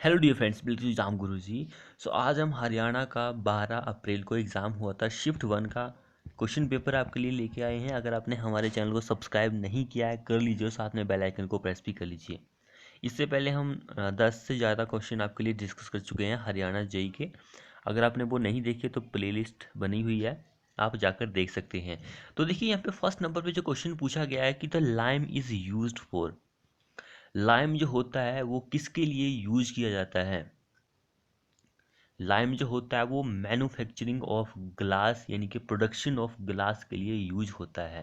Hello dear friends, बिल्कुल जाम गुरु जी। आज हम हरियाणा का 12 अप्रैल को एग्ज़ाम हुआ था शिफ्ट 1 का क्वेश्चन पेपर आपके लिए लेके आए हैं। अगर आपने हमारे चैनल को सब्सक्राइब नहीं किया है कर लीजिए और साथ में बेल आइकन को प्रेस भी कर लीजिए। इससे पहले हम 10 से ज़्यादा क्वेश्चन आपके लिए डिस्कस कर चुके हैं हरियाणा जेई के। अगर आपने वो नहीं देखे तो प्लेलिस्ट बनी हुई है, आप जाकर देख सकते हैं। तो देखिए यहाँ पे फर्स्ट नंबर पे जो क्वेश्चन पूछा गया है कि the lime is used for. Lime जो होता है वो किसके लिए यूज किया जाता है? लाइम जो होता है वो मैन्युफैक्चरिंग ऑफ ग्लास यानी कि प्रोडक्शन ऑफ ग्लास के लिए यूज होता है।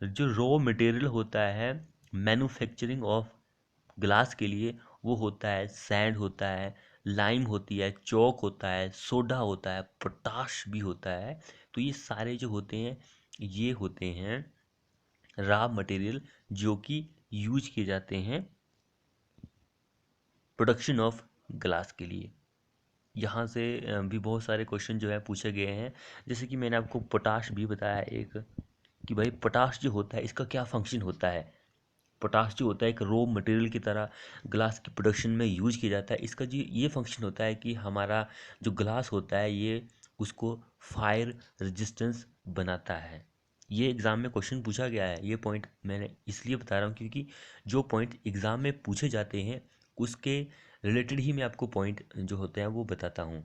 जो रॉ मटेरियल होता है मैन्युफैक्चरिंग ऑफ ग्लास के लिए वो होता है सैंड होता है, लाइम होती है, चौक होता है, सोडा होता है, पोटाश भी होता है। तो ये सारे जो होते हैं ये होते हैं रॉ मटेरियल जो कि यूज किए जाते हैं प्रोडक्शन ऑफ ग्लास के लिए। यहाँ से भी बहुत सारे क्वेश्चन जो है पूछे गए हैं। जैसे कि मैंने आपको पोटाश भी बताया एक कि भाई पोटाश जो होता है इसका क्या फंक्शन होता है। पोटाश जो होता है एक रॉ मटेरियल की तरह ग्लास की प्रोडक्शन में यूज किया जाता है। इसका जो ये फंक्शन होता है कि हमारा जो ग्लास होता है ये उसको फायर रेजिस्टेंस बनाता है। ये एग्ज़ाम में क्वेश्चन पूछा गया है। ये पॉइंट मैंने इसलिए बता रहा हूँ क्योंकि जो पॉइंट एग्ज़ाम में पूछे जाते हैं उसके रिलेटेड ही मैं आपको पॉइंट जो होते हैं वो बताता हूँ।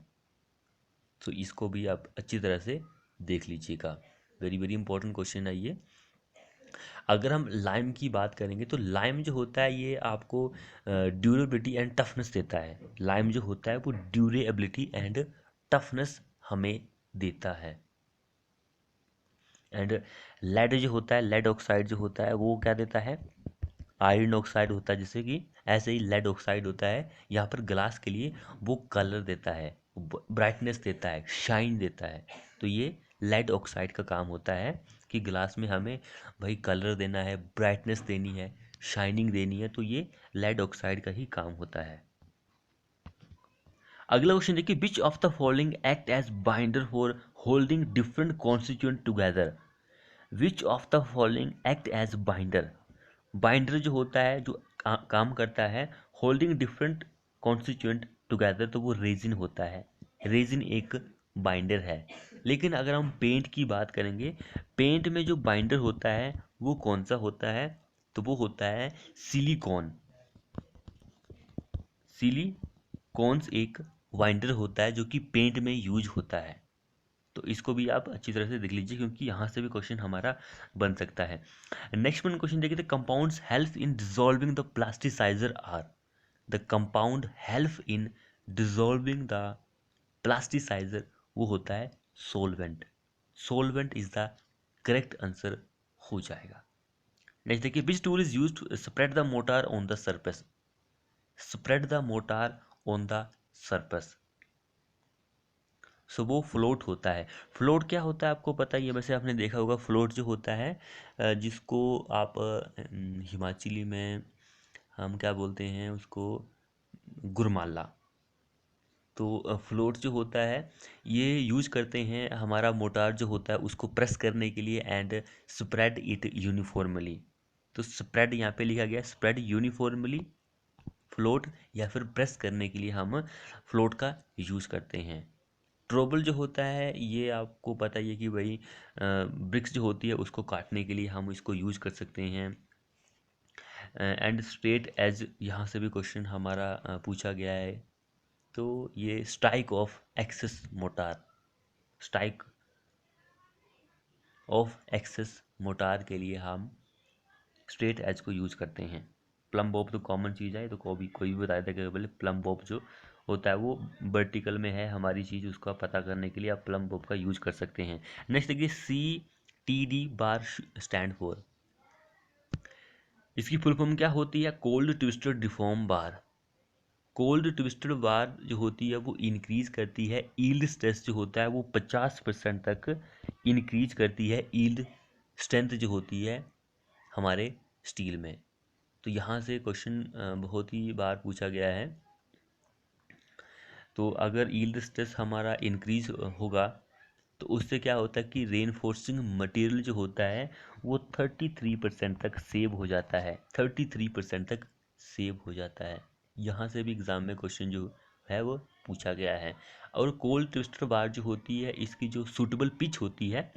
तो इसको भी आप अच्छी तरह से देख लीजिएगा। वेरी वेरी इंपॉर्टेंट क्वेश्चन है ये। अगर हम लाइम की बात करेंगे तो लाइम जो होता है ये आपको ड्यूरेबिलिटी एंड टफनेस देता है। लाइम जो होता है वो ड्यूरेबिलिटी एंड टफनेस हमें देता है। एंड लेड जो होता है, लेड ऑक्साइड जो होता है वो क्या देता है? आयरन ऑक्साइड होता है। जैसे कि ऐसे ही लेड ऑक्साइड होता है यहाँ पर ग्लास के लिए, वो कलर देता है, ब्राइटनेस देता है, शाइन देता है। तो ये लेड ऑक्साइड का काम होता है कि ग्लास में हमें भाई कलर देना है, ब्राइटनेस देनी है, शाइनिंग देनी है। तो ये लेड ऑक्साइड का ही काम होता है। अगला क्वेश्चन देखिए, which of the following act as binder for holding different constituent together. Which of the following act as binder. Binder जो होता है जो काम करता है होल्डिंग डिफरेंट कॉन्स्टिट्यूएंट टुगेदर, तो वो रेजिन होता है। रेजिन एक बाइंडर है। लेकिन अगर हम पेंट की बात करेंगे, पेंट में जो बाइंडर होता है वो कौन सा होता है? तो वो होता है सिलिकॉन। सिलिकॉन्स एक बाइंडर होता है जो कि पेंट में यूज होता है। तो इसको भी आप अच्छी तरह से देख लीजिए क्योंकि यहाँ से भी क्वेश्चन हमारा बन सकता है। नेक्स्ट वन क्वेश्चन देखिए, the compounds help in dissolving the plasticizer are. The compound help in dissolving the plasticizer वो होता है solvent. Solvent is the correct answer हो जाएगा। नेक्स्ट देखिए, which tool is use to spread the mortar on the surface. Spread the mortar on the surface, so वो float होता है। Float क्या होता है आपको पता ही है, वैसे आपने देखा होगा। फ्लोट जो होता है जिसको आप हिमाचली में हम क्या बोलते हैं उसको, गुरमाला। तो फ्लोट जो होता है ये यूज करते हैं हमारा मोटार जो होता है उसको प्रेस करने के लिए एंड स्प्रेड इट यूनिफॉर्मली। तो स्प्रेड यहाँ पे लिखा गया, स्प्रेड यूनिफॉर्मली फ्लोट, या फिर प्रेस करने के लिए हम फ्लोट का यूज करते हैं। ट्रोबल जो होता है ये आपको पता ही है कि भाई ब्रिक्स जो होती है उसको काटने के लिए हम इसको यूज कर सकते हैं। एंड स्ट्रेट एज यहाँ से भी क्वेश्चन हमारा पूछा गया है। तो ये strike off excess mortar, strike off excess mortar के लिए हम स्ट्रेट एज को यूज करते हैं। प्लम बॉब तो कॉमन चीज़ है, तो कोई भी बताया था कि बोले प्लम बॉब जो होता है वो वर्टिकल में है हमारी चीज़, उसका पता करने के लिए आप प्लम बॉब का यूज कर सकते हैं। नेक्स्ट देखिए, CTD बार स्टैंड फॉर। इसकी फुल फॉर्म क्या होती है? कोल्ड ट्विस्टेड डिफॉर्म बार। कोल्ड ट्विस्टेड बार जो होती है वो इंक्रीज करती है यील्ड स्ट्रेस जो होता है वो 50% तक इंक्रीज करती है यील्ड स्ट्रेंथ जो होती है हमारे स्टील में। तो यहाँ से क्वेश्चन बहुत ही बार पूछा गया है। तो अगर यील्ड स्ट्रेस हमारा इंक्रीज होगा तो उससे क्या होता है कि रेनफोर्सिंग मटेरियल जो होता है वो 33% तक सेव हो जाता है। 33% तक सेव हो जाता है। यहाँ से भी एग्ज़ाम में क्वेश्चन जो है वो पूछा गया है। और कोल्ड ट्विस्टर बार जो होती है, इसकी जो सूटेबल पिच होती है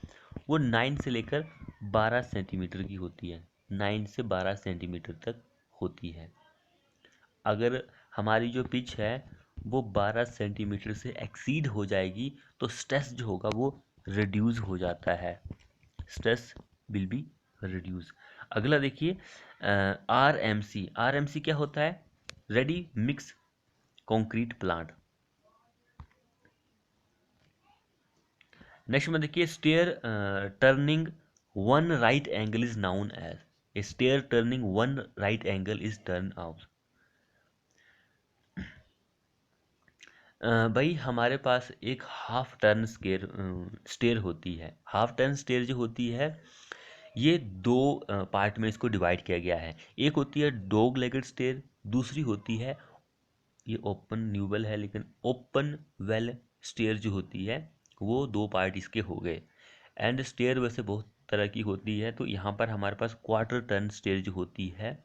वो 9 से लेकर 12 सेंटीमीटर की होती है। 9 से 12 सेंटीमीटर तक होती है। अगर हमारी जो पिच है वो 12 सेंटीमीटर से एक्सीड हो जाएगी तो स्ट्रेस जो होगा वो रिड्यूस हो जाता है। Stress will be reduce. अगला देखिए, आरएमसी। आरएमसी क्या होता है? Ready mix concrete plant. Next में देखिए, stair turning one right angle is known as. A stair turning one right angle is turn out. भाई हमारे पास एक हाफ टर्न स्टेयर होती है। हाफ टर्न स्टेयर जो होती है ये दो पार्ट में इसको डिवाइड किया गया है। एक होती है डॉग लेगेड स्टेयर, दूसरी होती है, ये ओपन न्यूवेल है लेकिन ओपन वेल स्टेयर जो होती है वो दो पार्ट इसके हो गए। एंड स्टेयर वैसे बहुत तरह की होती है, तो यहाँ पर हमारे पास क्वार्टर टर्न स्टेयर जो होती है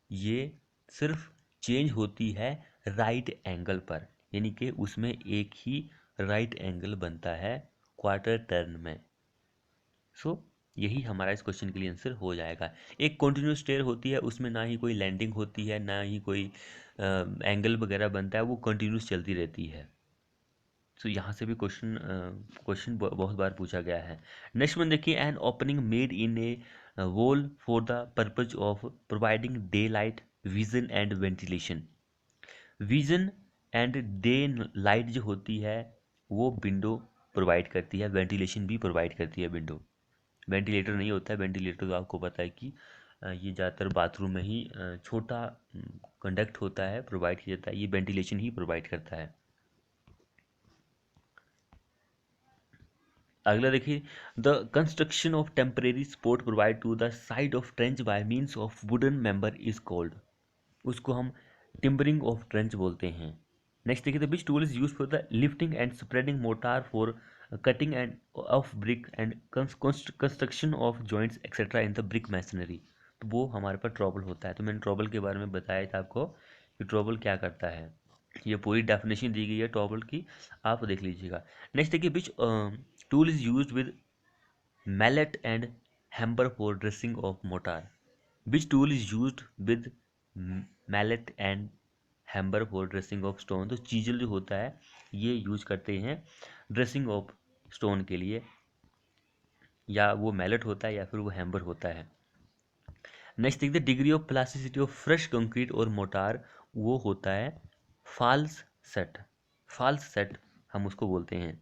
ये सिर्फ चेंज होती है राइट एंगल पर, यानी कि उसमें एक ही राइट एंगल बनता है क्वार्टर टर्न में। सो यही हमारा इस क्वेश्चन के लिए आंसर हो जाएगा। एक कंटिन्यूस स्टेयर होती है, उसमें ना ही कोई लैंडिंग होती है ना ही कोई एंगल वगैरह बनता है, वो कंटिन्यूस चलती रहती है। सो यहाँ से भी क्वेश्चन बहुत बार पूछा गया है। नेक्स्ट वन देखिए, an opening made in A wall for the purpose of providing day light vision and ventilation. Vision and day light जो होती है वो विंडो प्रोवाइड करती है, वेंटिलेशन भी प्रोवाइड करती है विंडो। वेंटिलेटर नहीं होता है, वेंटिलेटर तो आपको पता है कि ये ज़्यादातर बाथरूम में ही छोटा कंडक्ट होता है, प्रोवाइड किया जाता है, ये वेंटिलेशन ही प्रोवाइड करता है। अगला देखिए, the construction of temporary support provide to the side of trench by means of wooden member is called. उसको हम टिम्बरिंग ऑफ ट्रेंच बोलते हैं। नेक्स्ट देखिए, the which tool is use for the lifting and spreading mortar for cutting and of brick and construction of joints etcetera in the brick masonry. तो वो हमारे पास trouble होता है। तो मैंने ट्रॉबल के बारे में बताया था आपको कि ट्रॉबल क्या करता है। ये पूरी डेफिनेशन दी गई है ट्रॉबल की, आप देख लीजिएगा। नेक्स्ट देखिए, which tool is use with mallet and hammer for dressing of mortar. Which tool is use with mallet and hammer for dressing of stone. तो चीजल जो होता है ये यूज करते हैं ड्रेसिंग ऑफ स्टोन के लिए, या वो मैलेट होता है या फिर वो हैम्बर होता है। नेक्स्ट देखते हैं, degree of plasticity of fresh concrete और मोटार, वो होता है फाल्स सेट। फाल्स सेट हम उसको बोलते हैं।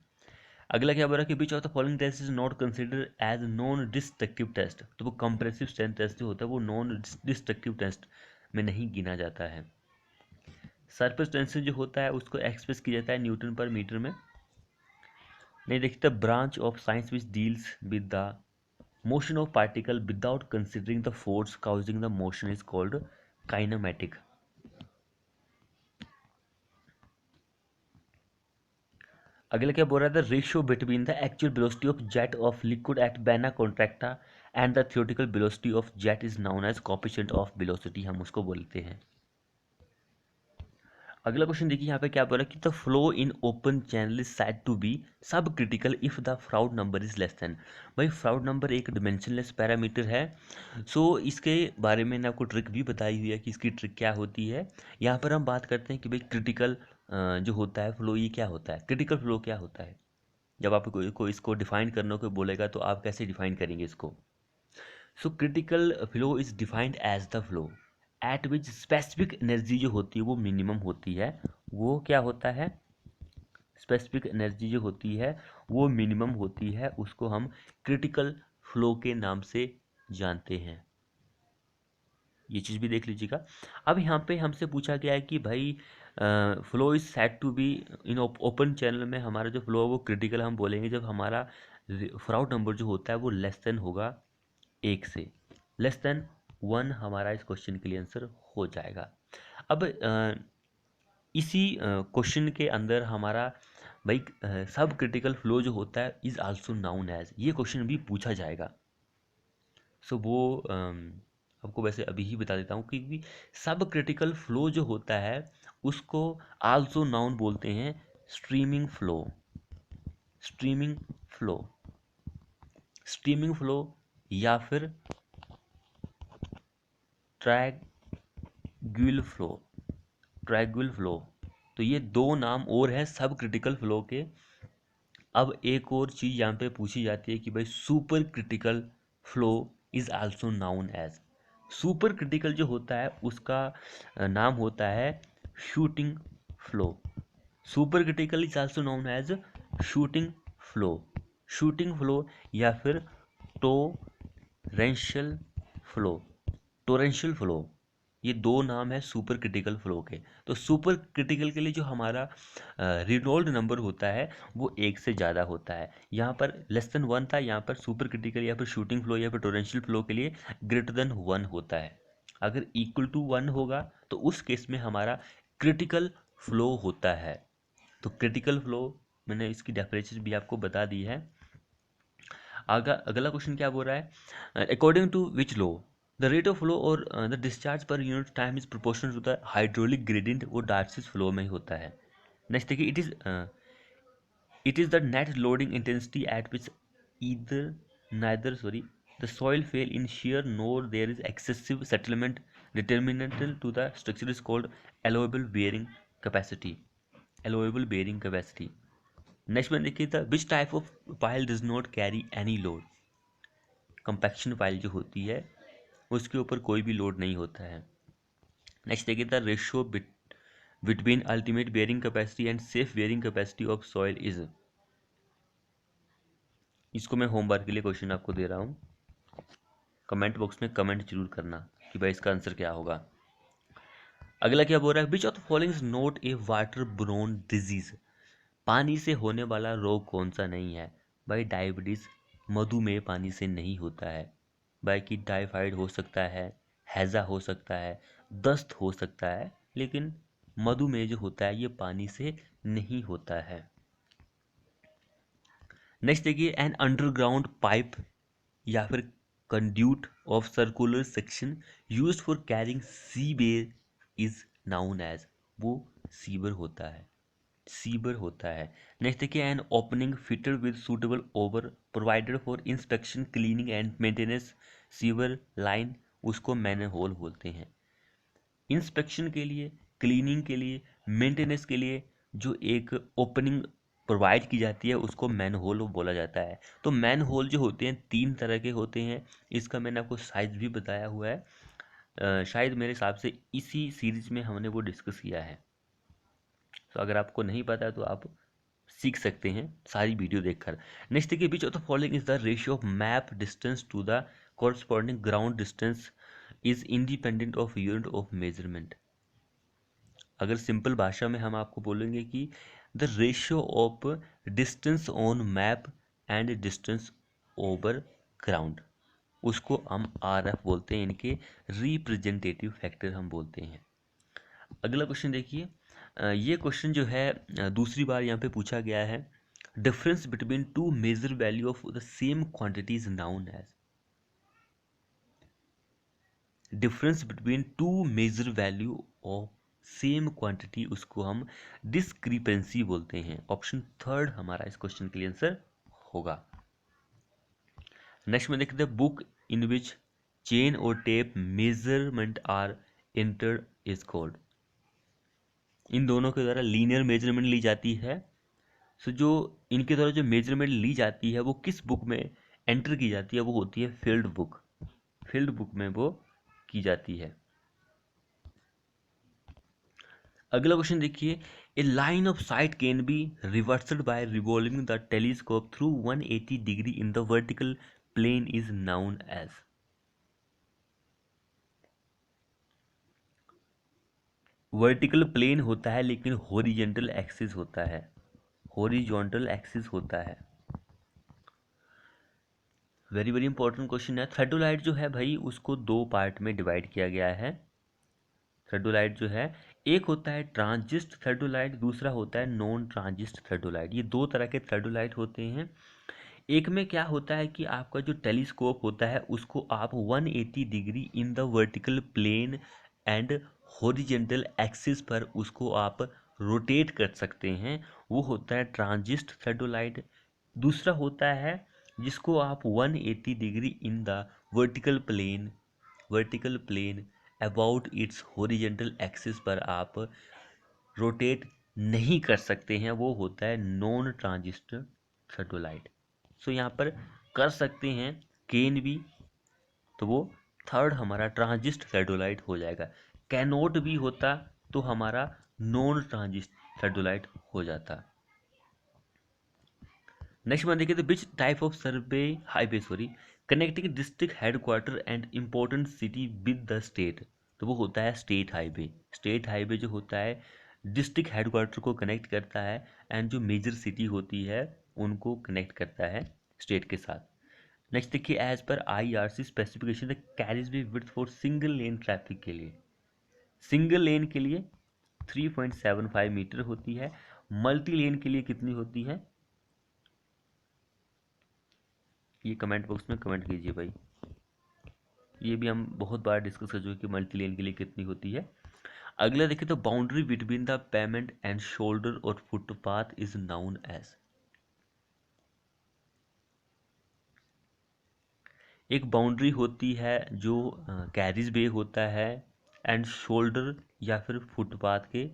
अगला क्या बोल रहा है कि which of the following test is not consider as non destructive test. तो वो कंप्रेसिव स्ट्रेंथ टेस्ट जो होता है वो नॉन डिस्ट्रक्टिव टेस्ट में नहीं गिना जाता है। सरफेस टेंशन जो होता है उसको एक्सप्रेस किया जाता है न्यूटन पर मीटर में। नहीं देखते, branch of science which deals with the motion of particle without considering the force causing the motion is called kinematic. अगला क्या बोल रहा है, the ratio between the actual velocity of jet of liquid at vena contracta and the theoretical velocity of jet is known as coefficient of velocity, हम उसको बोलते हैं। अगला क्वेश्चन देखिए, यहाँ पे क्या बोला कि the flow in open channel is said to be subcritical if the Froude number is less than. भाई फ्राउड नंबर एक डिमेंशनलेस पैरामीटर है। सो इसके बारे में मैंने आपको ट्रिक भी बताई हुई है कि इसकी ट्रिक क्या होती है। यहाँ पर हम बात करते हैं कि भाई क्रिटिकल जो होता है फ्लो, ये क्या होता है, क्रिटिकल फ्लो क्या होता है। जब आपको कोई इसको डिफाइन करने को बोलेगा तो आप कैसे डिफाइन करेंगे इसको। So critical flow is defined as the flow at which specific energy जो होती है वो मिनिमम होती है। वो क्या होता है, स्पेसिफिक एनर्जी जो होती है वो मिनिमम होती है, उसको हम क्रिटिकल फ्लो के नाम से जानते हैं। ये चीज़ भी देख लीजिएगा। अब यहाँ पे हमसे पूछा गया है कि भाई flow is said to be in open channel में, हमारा जो फ्लो है वो क्रिटिकल हम बोलेंगे जब हमारा फ्राउड नंबर जो होता है वो लेस देन होगा 1 से। लेस देन 1 हमारा इस क्वेश्चन के लिए आंसर हो जाएगा। अब इसी क्वेश्चन के अंदर हमारा भाई सब क्रिटिकल फ्लो जो होता है इज आल्सो नाउन एज, ये क्वेश्चन भी पूछा जाएगा। सो वो आपको वैसे अभी ही बता देता हूँ कि सब क्रिटिकल फ्लो जो होता है उसको आल्सो नाउन बोलते हैं streaming flow. Streaming flow, streaming flow या फिर ट्रैंक्विल फ्लो, ट्रैंक्विल फ्लो। तो ये दो नाम और हैं सब क्रिटिकल फ्लो के। अब एक और चीज़ यहाँ पे पूछी जाती है कि भाई super critical flow is also known as. Super critical जो होता है उसका नाम होता है shooting flow. Super critical is also known as shooting flow, shooting flow या फिर टोरेंशियल फ्लो, टोरेंशियल फ्लो। ये दो नाम है सुपर क्रिटिकल फ्लो के। तो सुपर क्रिटिकल के लिए जो हमारा रिनोल्ड नंबर होता है वो 1 से ज़्यादा होता है। यहाँ पर लेस देन 1 था, यहाँ पर सुपर क्रिटिकल या फिर शूटिंग फ्लो या फिर टोरेंशियल फ्लो के लिए ग्रेटर देन 1 होता है। अगर इक्वल टू 1 होगा तो उस केस में हमारा क्रिटिकल फ्लो होता है। तो क्रिटिकल फ्लो मैंने इसकी डेफिनेशन भी आपको बता दी है। अगला क्वेश्चन क्या बोल रहा है, according to which law the rate of flow और the discharge per unit time is proportional to the hydraulic gradient, वो डार्सिस फ्लो में ही होता है। नेक्स्ट देखिए, it is the net loading intensity at which neither the soil fail in shear nor there is excessive settlement determinantal to the structure is called allowable bearing capacity, allowable bearing capacity। Next में देखिए था विच type of pile does not carry any load. Compaction pile जो होती है उसके ऊपर कोई भी लोड नहीं होता है। नेक्स्ट देखिए था ratio between ultimate bearing capacity and safe bearing capacity of soil is. इसको मैं होमवर्क के लिए क्वेश्चन आपको दे रहा हूँ, कमेंट बॉक्स में कमेंट जरूर करना कि भाई इसका आंसर क्या होगा। अगला क्या बोल रहा है, which of the following is not a water borne disease. पानी से होने वाला रोग कौन सा नहीं है। भाई डायबिटीज, मधुमेह पानी से नहीं होता है। बाकी टाइफाइड हो सकता है, हैज़ा हो सकता है, दस्त हो सकता है, लेकिन मधुमेह जो होता है ये पानी से नहीं होता है। नेक्स्ट देखिए, एन अंडरग्राउंड पाइप या फिर conduit of circular section used for carrying sewage is known as, वो सीवर होता है, सीवर होता है। नेक्स्ट देखिए, an opening fitted with suitable over provided for inspection cleaning and maintenance sewer line, उसको manhole बोलते हैं। इंस्पेक्शन के लिए, क्लीनिंग के लिए, मेंटेनेंस के लिए जो एक ओपनिंग प्रोवाइड की जाती है उसको मैनहोल बोला जाता है। तो मैनहोल जो होते हैं 3 तरह के होते हैं, इसका मैंने आपको साइज भी बताया हुआ है। शायद मेरे हिसाब से इसी सीरीज में हमने वो डिस्कस किया है। तो अगर आपको नहीं पता तो आप सीख सकते हैं सारी वीडियो देखकर। नेक्स्ट देखिए, which of the following is the ratio of map distance to the corresponding ground distance is independent of unit of measurement. अगर सिंपल भाषा में हम आपको बोलेंगे कि the ratio of distance on map and distance over ground, उसको हम RF बोलते हैं, इनके रिप्रेजेंटेटिव फैक्टर हम बोलते हैं। अगला क्वेश्चन देखिए, ये क्वेश्चन जो है दूसरी बार यहाँ पे पूछा गया है, difference between two measure value of the same quantity is known as. Difference between two measure value of same quantity, उसको हम डिस्क्रिपेंसी बोलते हैं। ऑप्शन थर्ड हमारा इस क्वेश्चन के लिए आंसर होगा। नेक्स्ट में देखते हैं, बुक इन विच चेन और tape measurement are entered is called. इन दोनों के द्वारा लीनियर मेजरमेंट ली जाती है। सो जो इनके द्वारा जो मेजरमेंट ली जाती है वो किस बुक में एंटर की जाती है, वो होती है फील्ड बुक। फील्ड बुक में वो की जाती है। अगला क्वेश्चन देखिए, a line of sight can be reversed by revolving the telescope through 180 degree in the vertical plane is known as. Vertical plane होता है लेकिन हॉरिजेंटल एक्सिस होता है, हॉरिजॉन्टल एक्सिस होता है। वेरी वेरी इंपॉर्टेंट क्वेश्चन है। थ्रेडोलाइट जो है भाई उसको 2 पार्ट में डिवाइड किया गया है। थ्रेडोलाइट जो है, एक होता है ट्रांजिस्ट थ्रेडोलाइट, दूसरा होता है नॉन ट्रांजिस्ट थ्रेडोलाइट। ये 2 तरह के थ्रेडोलाइट होते हैं। एक में क्या होता है कि आपका जो टेलीस्कोप होता है उसको आप 180 degree in the vertical plane and horizontal axis पर उसको आप रोटेट कर सकते हैं, वो होता है ट्रांजिट थर्डोलाइट। दूसरा होता है जिसको आप 180 degree in the vertical plane about its horizontal axis पर आप रोटेट नहीं कर सकते हैं, वो होता है नॉन ट्रांजिस्टर थर्डोलाइट। सो यहाँ पर कर सकते हैं केन भी, तो वो थर्ड हमारा ट्रांजिस्ट थर्डोलाइट हो जाएगा। कैनोट भी होता तो हमारा नॉन ट्रांजिस्ट थर्डोलाइट हो जाता। नेक्स्ट वन देखिए, तो विच type of highway connecting district headquarter and important city with the state, तो वो होता है स्टेट हाईवे। स्टेट हाईवे जो होता है डिस्ट्रिक्ट हेडक्वार्टर को कनेक्ट करता है एंड जो मेजर सिटी होती है उनको कनेक्ट करता है स्टेट के साथ। नेक्स्ट देखिए, as per IRC specification the carriage way width for single lane traffic के लिए, सिंगल लेन के लिए 3.75 मीटर होती है। मल्टी लेन के लिए कितनी होती है, ये कमेंट बॉक्स में कमेंट कीजिए भाई। ये भी हम बहुत बार डिस्कस कर चुके कि मल्टी लेन के लिए कितनी होती है। अगला देखिए, तो boundary between the payment and shoulder और फुटपाथ इज नाउन एज, एक बाउंड्री होती है जो कैरिज वे होता है एंड शोल्डर या फिर फुटपाथ के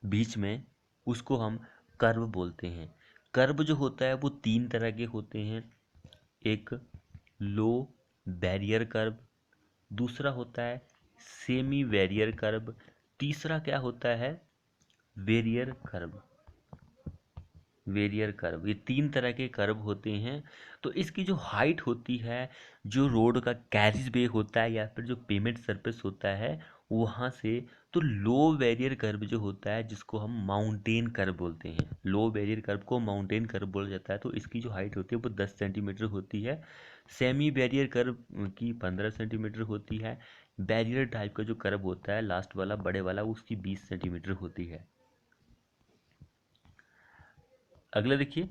बीच में, उसको हम कर्व बोलते हैं। कर्व जो होता है वो तीन तरह के होते हैं, एक लो बैरियर कर्व, दूसरा होता है सेमी बैरियर कर्व, तीसरा क्या होता है वेरियर कर्व। वेरियर कर्व, ये तीन तरह के कर्व होते हैं। तो इसकी जो हाइट होती है, जो रोड का कैरिज वे होता है या फिर जो पेमेंट सरफेस होता है वहाँ से, तो लो बैरियर कर्व जो होता है जिसको हम माउंटेन कर्व बोलते हैं, लो बैरियर कर्व को माउंटेन कर्व बोला जाता है, तो इसकी जो हाइट होती है वो 10 सेंटीमीटर होती है। सेमी बैरियर कर्व की 15 सेंटीमीटर होती है। बैरियर टाइप का जो कर्व होता है लास्ट वाला बड़े वाला, उसकी 20 सेंटीमीटर होती है। अगला देखिए,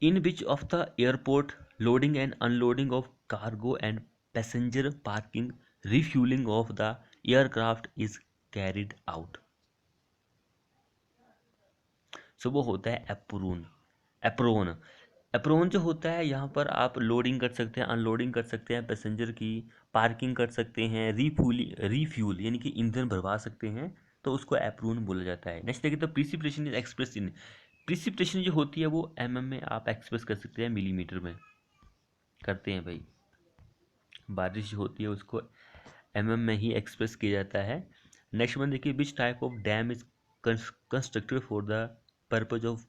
in which of the airport loading and unloading of cargo and passenger parking refueling of the aircraft is carried out, सो वो होता है एप्रोन। एप्रोन एप्रोन जो होता है यहाँ पर आप लोडिंग कर सकते हैं, अनलोडिंग कर सकते हैं पैसेंजर की, पार्किंग कर सकते हैं, रीफ्यूल यानी कि ईंधन भरवा सकते हैं, तो उसको एप्रोन बोला जाता है। नेक्स्ट देखिए, तो precipitation is express in, precipitation जो होती है वो में आप एक्सप्रेस कर सकते हैं, मिलीमीटर में करते हैं भाई। बारिश जो होती है उसको में ही एक्सप्रेस किया जाता है। नेक्स्ट वन देखिए, which type of dam is constructed for the purpose of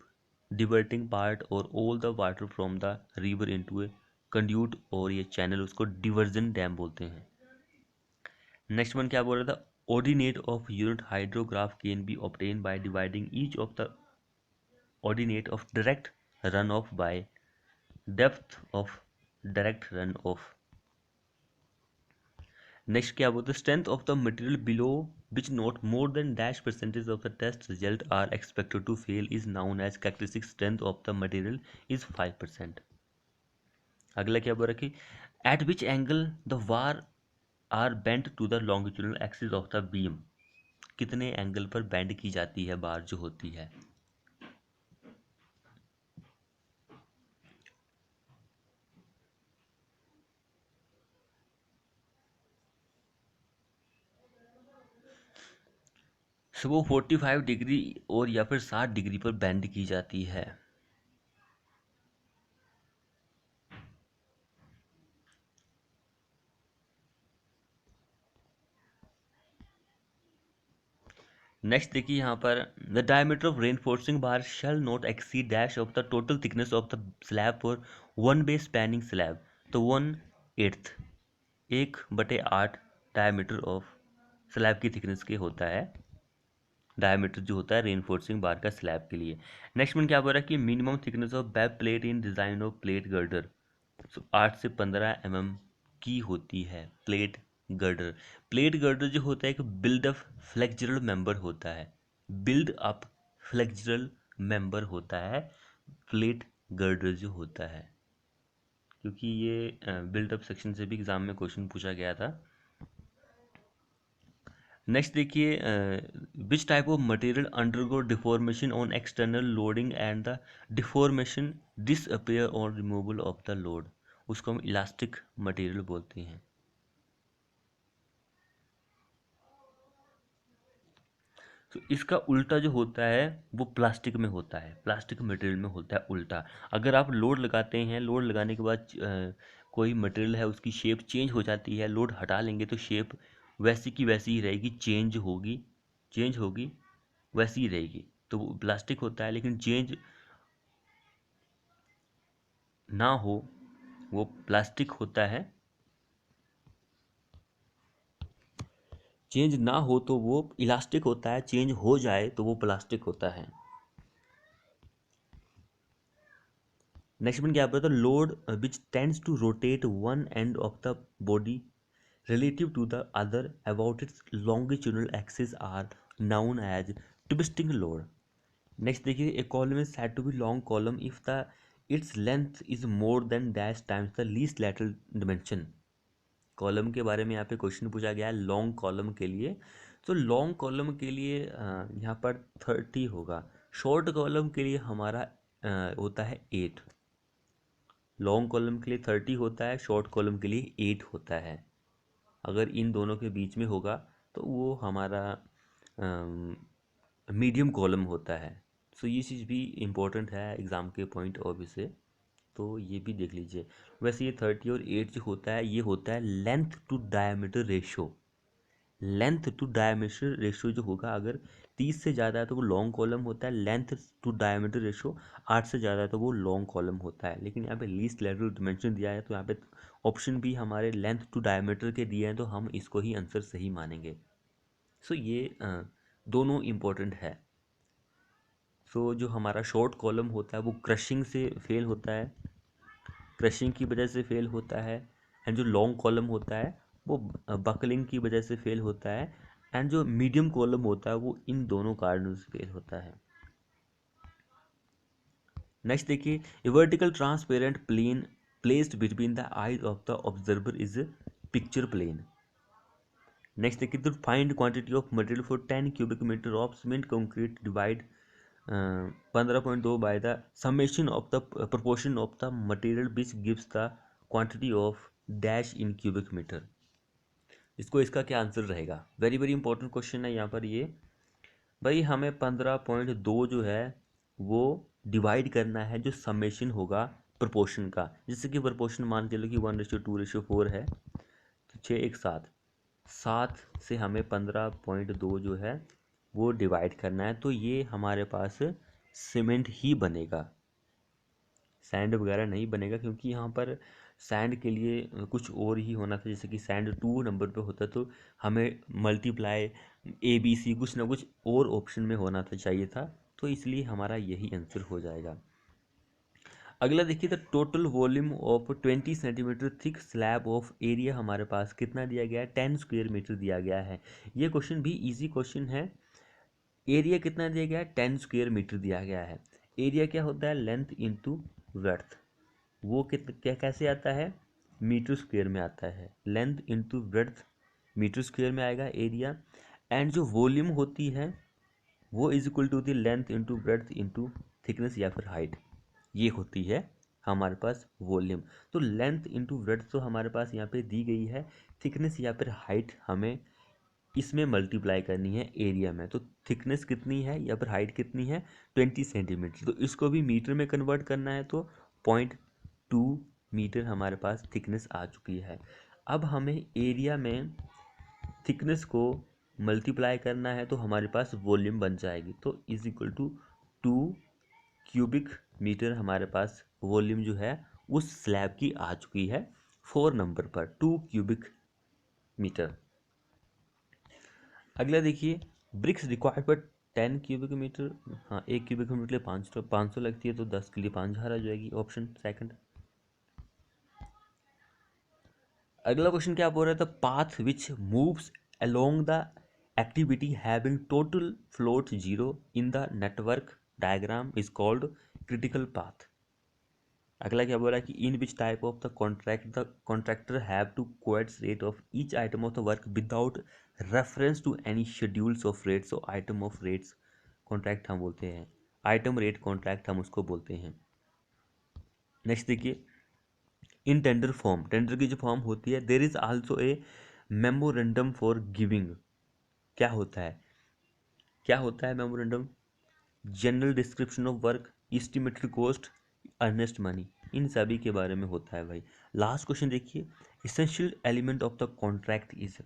diverting part और all the water from the river into a conduit और ये चैनल, उसको डिवर्जन डैम बोलते हैं। नेक्स्ट वन क्या बोल रहा था, ordinate of unit hydrograph can be obtain by dividing each of the ordinate of direct runoff by depth of direct runoff. Next क्या बोलते हैं, strength of the material below which not more than dash percentage of the test result are expected to fail is known as characteristic strength of the material is 5%। अगला क्या बोल रहा है कि at which angle the war are bent to the longitudinal axis of the beam, कितने angle पर bend की जाती है बार जो होती है। सो वो 45 डिग्री और या फिर 60 डिग्री पर बेंड की जाती है। नेक्स्ट देखिए यहाँ पर, the diameter of reinforcing bar shall not exceed dash of the total thickness of the slab for one way spanning slab, तो 1/8 1/8 डायमीटर ऑफ स्लैब की थिकनेस के होता है, डायमीटर जो होता है रेनफोर्सिंग बार का स्लैब के लिए। नेक्स्ट में क्या बोल रहा है कि minimum thickness of web plate in design of plate girder 8 से 15 की होती है। प्लेट गर्डर जो होता है एक बिल्ड अप फ्लेक्चरल मेंबर होता है, बिल्ड अप फ्लेक्चरल मेंबर होता है प्लेट गर्डर जो होता है। क्योंकि ये बिल्डअप सेक्शन से भी एग्ज़ाम में क्वेश्चन पूछा गया था। नेक्स्ट देखिए, which type of material undergo deformation on external loading and the deformation disappear on removal of the load, उसको हम इलास्टिक मटेरियल बोलते हैं। तो इसका उल्टा जो होता है वो प्लास्टिक में होता है, प्लास्टिक मटेरियल में होता है उल्टा। अगर आप लोड लगाते हैं, लोड लगाने के बाद कोई मटेरियल है उसकी शेप चेंज हो जाती है, लोड हटा लेंगे तो शेप वैसी की वैसी ही रहेगी, चेंज होगी वैसी ही रहेगी, तो वो प्लास्टिक होता है। लेकिन चेंज ना हो वो प्लास्टिक होता है, चेंज ना हो तो वो इलास्टिक होता है, चेंज हो जाए तो वो प्लास्टिक होता है। नेक्स्ट वन क्या बोलता है, load which tends to rotate one end of the body relative to the other about its longitudinal axis are known as twisting load. Next देखिए, a column is said to be long column if the its length is more than dash times the least lateral dimension. Column के बारे में यहाँ पे question पूछा गया है long column के लिए। तो लॉन्ग कॉलम के लिए यहाँ पर 30 होगा, शॉर्ट कॉलम के लिए हमारा होता है 8। लॉन्ग कॉलम के लिए 30 होता है, शॉर्ट कॉलम के लिए 8 होता है। अगर इन दोनों के बीच में होगा तो वो हमारा मीडियम कॉलम होता है। सो ये चीज़ भी इम्पोर्टेंट है एग्ज़ाम के पॉइंट ऑफ व्यू से, तो ये भी देख लीजिए। वैसे ये 30 और 8 जो होता है ये होता है length to diameter ratio. Length to diameter ratio जो होगा, अगर 30 से ज़्यादा है तो वो लॉन्ग कॉलम होता है, लेंथ टू डायमीटर रेशो 8 से ज़्यादा है तो वो लॉन्ग कॉलम होता है। लेकिन यहाँ पे लीस्ट लेटरल डिमेंशन दिया है तो यहाँ पे ऑप्शन भी हमारे लेंथ टू डायमीटर के दिए हैं, तो हम इसको ही आंसर सही मानेंगे। सो ये दोनों इम्पोर्टेंट है। सो जो हमारा शॉर्ट कॉलम होता है वो क्रशिंग से फेल होता है, क्रशिंग की वजह से फेल होता है। एंड जो लॉन्ग कॉलम होता है वो बकलिंग की वजह से फेल होता है। एंड जो मीडियम कॉलम होता है वो इन दोनों कारणों से फेल होता है। नेक्स्ट देखिए, a vertical transparent plane placed between the eyes of the observer is picture plane. Next देखिए, the find quantity of material for 10 cubic metre of cement concrete divide 15.2 by the summation of the proportion of the material which gives the quantity of dash in cubic metre. इसको इसका क्या answer रहेगा, very very important question है यहाँ पर ये। भाई हमें 15.2 जो है वो डिवाइड करना है जो समेशन होगा प्रोपोर्शन का। जैसे कि प्रोपोर्शन मान के चलो कि 1:2:4 है, तो 6 1 7, 7 से हमें 15.2 जो है वो डिवाइड करना है। तो ये हमारे पास सीमेंट ही बनेगा, सैंड वगैरह नहीं बनेगा, क्योंकि यहाँ पर सैंड के लिए कुछ और ही होना था। जैसे कि सैंड 2 नंबर पे होता तो हमें मल्टीप्लाई ABC कुछ ना कुछ और ऑप्शन में होना था, चाहिए था, तो इसलिए हमारा यही आंसर हो जाएगा। अगला देखिए, the total volume of 20 centimetre thick slab of area हमारे पास कितना दिया गया है, 10 स्क्वायर मीटर दिया गया है। ये क्वेश्चन भी इजी क्वेश्चन है। एरिया कितना दिया गया है, 10 स्क्वायर मीटर दिया गया है। एरिया क्या होता है, लेंथ इंटू ब्रेड्थ। वो क्या कैसे आता है, मीटर स्क्वायर में आता है, length into breadth metre square में आएगा एरिया। एंड जो वॉल्यूम होती है वो is equal to the length into breadth into thickness या फिर हाइट, ये होती है हमारे पास वॉल्यूम। तो लेंथ इंटू ब्रेड्थ तो हमारे पास यहाँ पे दी गई है, थिकनेस या फिर हाइट हमें इसमें मल्टीप्लाई करनी है एरिया में। तो थिकनेस कितनी है या फिर हाइट कितनी है, 20 सेंटीमीटर, तो इसको भी मीटर में कन्वर्ट करना है, तो 0.2 मीटर हमारे पास थिकनेस आ चुकी है। अब हमें एरिया में थिकनेस को मल्टीप्लाई करना है तो हमारे पास वॉल्यूम बन जाएगी, तो is equal to 2 cubic metre हमारे पास वॉल्यूम जो है उस स्लैब की आ चुकी है 4 नंबर पर, 2 क्यूबिक मीटर। अगला देखिए, ब्रिक्स रिक्वायर्ड पर 10 क्यूबिक मीटर, हाँ 1 क्यूबिक मीटर के लिए 500 लगती है, तो 10 के लिए 5000 आ जाएगी, ऑप्शन सेकंड। अगला क्वेश्चन क्या बोल रहा था, path which moves along the activity having total float 0 in the network diagram is called critical path. अगला क्या बोला कि in which type of the contractor have to quotes rate of each item of the work without reference to any schedules of rates. और item of rates contract हम बोलते हैं, item rate contract हम उसको बोलते हैं। नेक्स्ट देखिए, इन tender form, tender की जो फॉर्म होती है, there is also a memorandum for giving. क्या होता है, क्या होता है memorandum? General description of work, estimated cost, earnest money, इन सभी के बारे में होता है भाई। लास्ट क्वेश्चन देखिए, essential element of the contract is,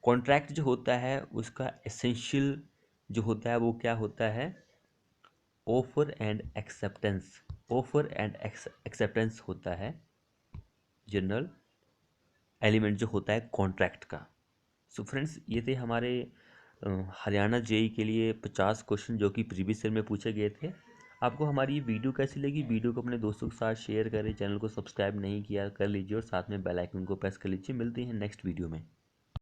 contract जो होता है उसका एसेंशियल जो होता है वो क्या होता है? Offer and acceptance, offer and acceptance होता है जनरल एलिमेंट जो होता है कॉन्ट्रैक्ट का। सो फ्रेंड्स, ये थे हमारे हरियाणा जेई के लिए 50 क्वेश्चन जो कि प्रीवियस ईयर में पूछे गए थे। आपको हमारी ये वीडियो कैसी लगी? वीडियो को अपने दोस्तों के साथ शेयर करें, चैनल को सब्सक्राइब नहीं किया कर लीजिए और साथ में बेल आइकन को प्रेस कर लीजिए। मिलते हैं नेक्स्ट वीडियो में।